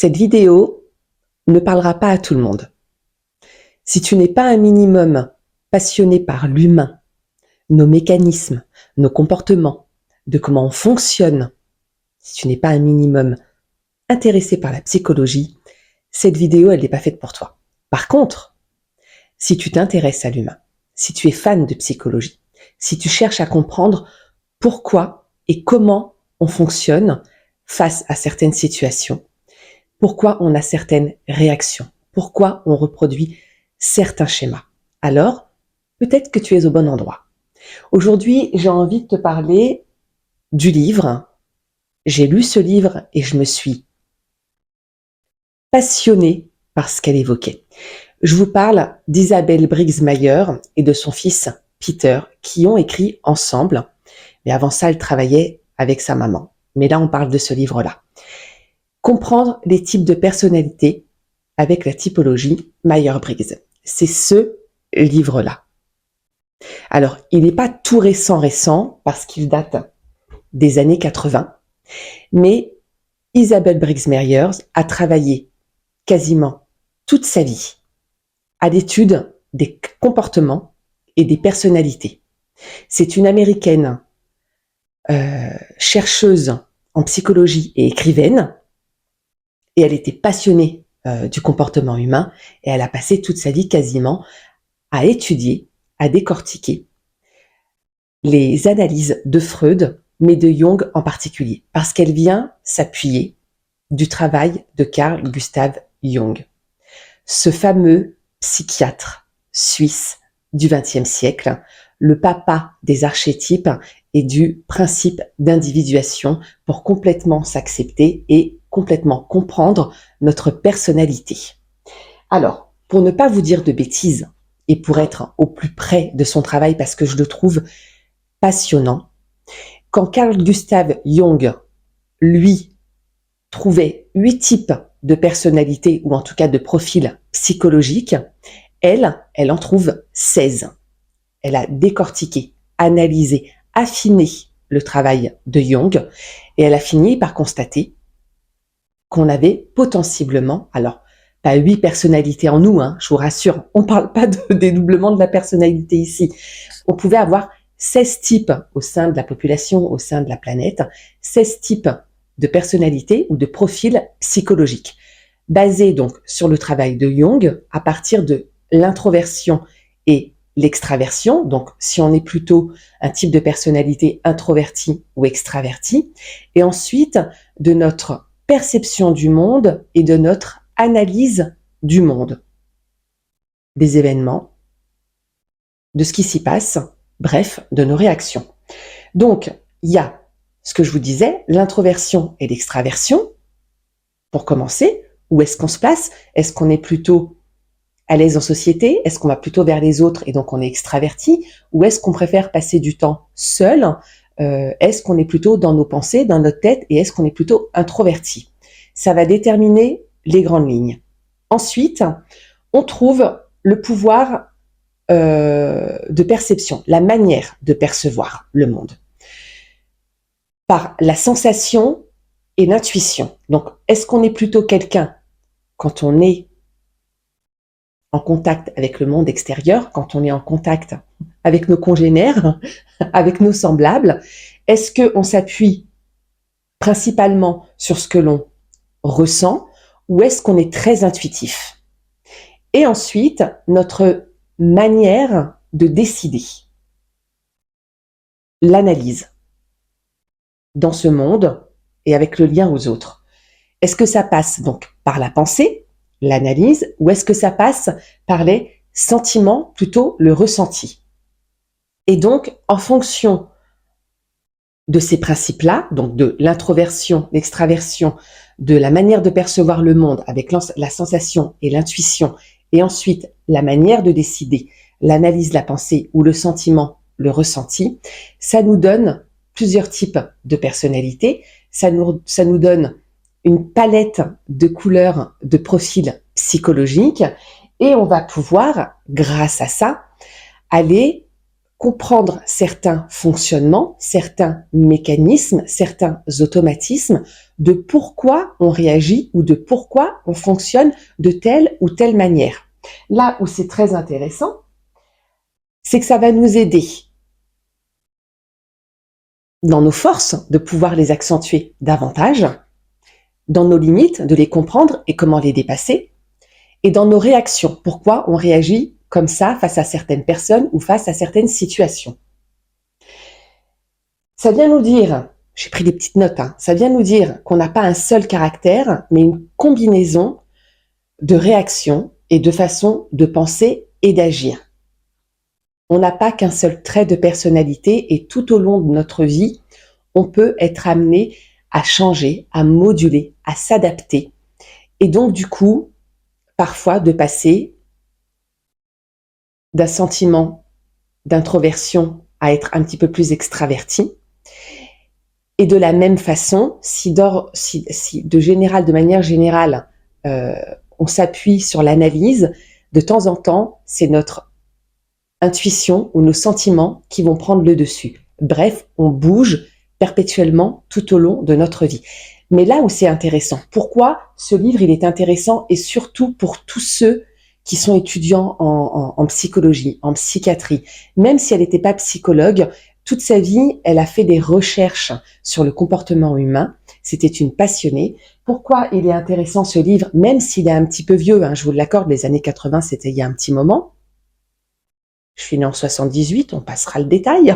Cette vidéo ne parlera pas à tout le monde. Si tu n'es pas un minimum passionné par l'humain, nos mécanismes, nos comportements, de comment on fonctionne, si tu n'es pas un minimum intéressé par la psychologie, cette vidéo, elle n'est pas faite pour toi. Par contre, si tu t'intéresses à l'humain, si tu es fan de psychologie, si tu cherches à comprendre pourquoi et comment on fonctionne face à certaines situations, pourquoi on a certaines réactions, pourquoi on reproduit certains schémas, alors peut-être que tu es au bon endroit. Aujourd'hui, j'ai envie de te parler du livre. J'ai lu ce livre et je me suis passionnée par ce qu'elle évoquait. Je vous parle d'Isabelle Briggs-Meyer et de son fils Peter qui ont écrit ensemble. Mais avant ça, elle travaillait avec sa maman. Mais là, on parle de ce livre-là. Comprendre les types de personnalités avec la typologie Meyer-Briggs. C'est ce livre-là. Alors, il n'est pas tout récent parce qu'il date des années 80, mais Isabelle Briggs-Meyer a travaillé quasiment toute sa vie à l'étude des comportements et des personnalités. C'est une Américaine chercheuse en psychologie et écrivaine, et elle était passionnée du comportement humain, et elle a passé toute sa vie quasiment à étudier, à décortiquer les analyses de Freud, mais de Jung en particulier, parce qu'elle vient s'appuyer du travail de Carl Gustav Jung, ce fameux psychiatre suisse du XXe siècle, le papa des archétypes et du principe d'individuation pour complètement s'accepter et complètement comprendre notre personnalité. Alors, pour ne pas vous dire de bêtises et pour être au plus près de son travail parce que je le trouve passionnant, quand Carl Gustav Jung, lui, trouvait 8 types de personnalités ou en tout cas de profils psychologiques, elle en trouve 16. Elle a décortiqué, analysé, affiné le travail de Jung et elle a fini par constater qu'on avait potentiellement, alors pas 8 personnalités en nous, je vous rassure, on ne parle pas de dédoublement de la personnalité ici, on pouvait avoir 16 types au sein de la population, au sein de la planète, 16 types de personnalités ou de profils psychologiques, basés donc sur le travail de Jung à partir de l'introversion et l'extraversion, donc si on est plutôt un type de personnalité introverti ou extraverti, et ensuite de notre perception du monde et de notre analyse du monde, des événements, de ce qui s'y passe, bref, de nos réactions. Donc, il y a ce que je vous disais, l'introversion et l'extraversion, pour commencer. Où est-ce qu'on se place? Est-ce qu'on est plutôt à l'aise en société? Est-ce qu'on va plutôt vers les autres et donc on est extraverti? Ou est-ce qu'on préfère passer du temps seul? Est-ce qu'on est plutôt dans nos pensées, dans notre tête, et est-ce qu'on est plutôt introverti? Ça va déterminer les grandes lignes. Ensuite, on trouve le pouvoir de perception, la manière de percevoir le monde, par la sensation et l'intuition. Donc, est-ce qu'on est plutôt quelqu'un, quand on est en contact avec le monde extérieur, quand on est en contact avec nos congénères, avec nos semblables, est-ce qu'on s'appuie principalement sur ce que l'on ressent ou est-ce qu'on est très intuitif? Et ensuite, notre manière de décider, l'analyse dans ce monde et avec le lien aux autres. Est-ce que ça passe donc par la pensée, l'analyse, ou est-ce que ça passe par les sentiments, plutôt le ressenti? Et donc, en fonction de ces principes-là, donc de l'introversion, l'extraversion, de la manière de percevoir le monde avec la sensation et l'intuition, et ensuite la manière de décider, l'analyse, la pensée ou le sentiment, le ressenti, ça nous donne plusieurs types de personnalités, ça nous donne une palette de couleurs, de profils psychologiques, et on va pouvoir, grâce à ça, aller comprendre certains fonctionnements, certains mécanismes, certains automatismes de pourquoi on réagit ou de pourquoi on fonctionne de telle ou telle manière. Là où c'est très intéressant, c'est que ça va nous aider dans nos forces de pouvoir les accentuer davantage, dans nos limites de les comprendre et comment les dépasser, et dans nos réactions, pourquoi on réagit comme ça face à certaines personnes ou face à certaines situations. Ça vient nous dire, j'ai pris des petites notes, ça vient nous dire qu'on n'a pas un seul caractère, mais une combinaison de réactions et de façons de penser et d'agir. On n'a pas qu'un seul trait de personnalité et tout au long de notre vie, on peut être amené à changer, à moduler, à s'adapter. Et donc, du coup, parfois de passer d'un sentiment d'introversion à être un petit peu plus extraverti. Et de la même façon, si de manière générale, on s'appuie sur l'analyse, de temps en temps, c'est notre intuition ou nos sentiments qui vont prendre le dessus. Bref, on bouge perpétuellement tout au long de notre vie. Mais là où c'est intéressant, pourquoi ce livre il est intéressant et surtout pour tous ceux qui sont étudiants en psychologie, en psychiatrie, même si elle n'était pas psychologue, toute sa vie, elle a fait des recherches sur le comportement humain. C'était une passionnée. Pourquoi il est intéressant ce livre, même s'il est un petit peu vieux, je vous l'accorde, les années 80, c'était il y a un petit moment. Je suis née en 78, on passera le détail.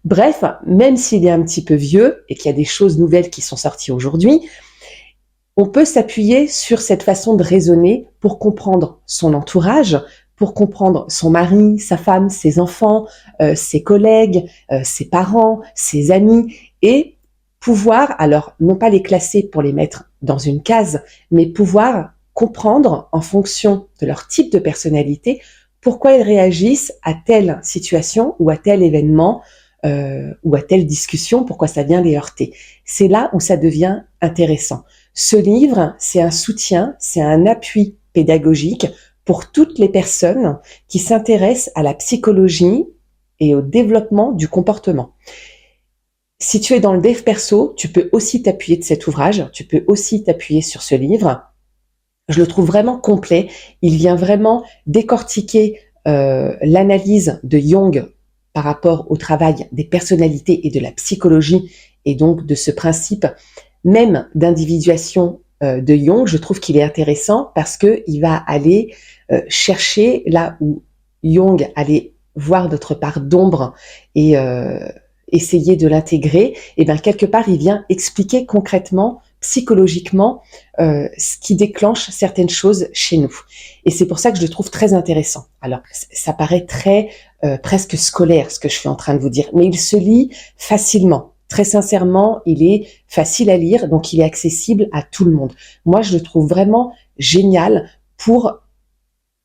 Bref, même s'il est un petit peu vieux et qu'il y a des choses nouvelles qui sont sorties aujourd'hui, on peut s'appuyer sur cette façon de raisonner pour comprendre son entourage, pour comprendre son mari, sa femme, ses enfants, ses collègues, ses parents, ses amis, et pouvoir, alors non pas les classer pour les mettre dans une case, mais pouvoir comprendre en fonction de leur type de personnalité pourquoi ils réagissent à telle situation ou à tel événement ou à telle discussion, pourquoi ça vient les heurter. C'est là où ça devient intéressant. Ce livre, c'est un soutien, c'est un appui pédagogique pour toutes les personnes qui s'intéressent à la psychologie et au développement du comportement. Si tu es dans le dev perso, tu peux aussi t'appuyer de cet ouvrage, tu peux aussi t'appuyer sur ce livre. Je le trouve vraiment complet. Il vient vraiment décortiquer l'analyse de Jung par rapport au travail des personnalités et de la psychologie, et donc de ce principe même d'individuation de Jung. Je trouve qu'il est intéressant parce qu'il va aller chercher là où Jung allait voir notre part d'ombre et essayer de l'intégrer. Et bien quelque part, il vient expliquer concrètement, psychologiquement, ce qui déclenche certaines choses chez nous. Et c'est pour ça que je le trouve très intéressant. Alors, ça paraît très presque scolaire ce que je suis en train de vous dire, mais il se lit facilement. Très sincèrement, il est facile à lire, donc il est accessible à tout le monde. Moi, je le trouve vraiment génial pour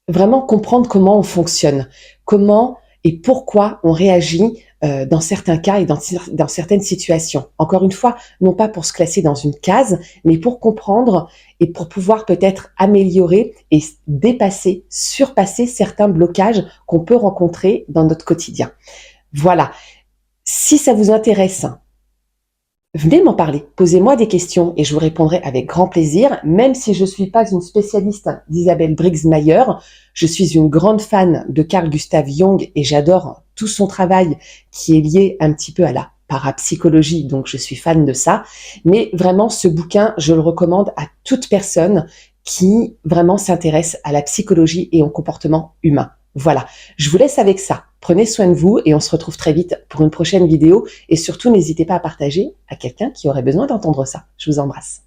vraiment comprendre comment on fonctionne, comment et pourquoi on réagit dans certains cas et dans certaines situations. Encore une fois, non pas pour se classer dans une case, mais pour comprendre et pour pouvoir peut-être améliorer et dépasser, surpasser certains blocages qu'on peut rencontrer dans notre quotidien. Voilà. Si ça vous intéresse, venez m'en parler, posez-moi des questions et je vous répondrai avec grand plaisir, même si je ne suis pas une spécialiste d'Isabelle Briggs-Meyer. Je suis une grande fan de Carl Gustav Jung et j'adore tout son travail qui est lié un petit peu à la parapsychologie, donc je suis fan de ça. Mais vraiment, ce bouquin, je le recommande à toute personne qui vraiment s'intéresse à la psychologie et au comportement humain. Voilà, je vous laisse avec ça. Prenez soin de vous et on se retrouve très vite pour une prochaine vidéo. Et surtout, n'hésitez pas à partager à quelqu'un qui aurait besoin d'entendre ça. Je vous embrasse.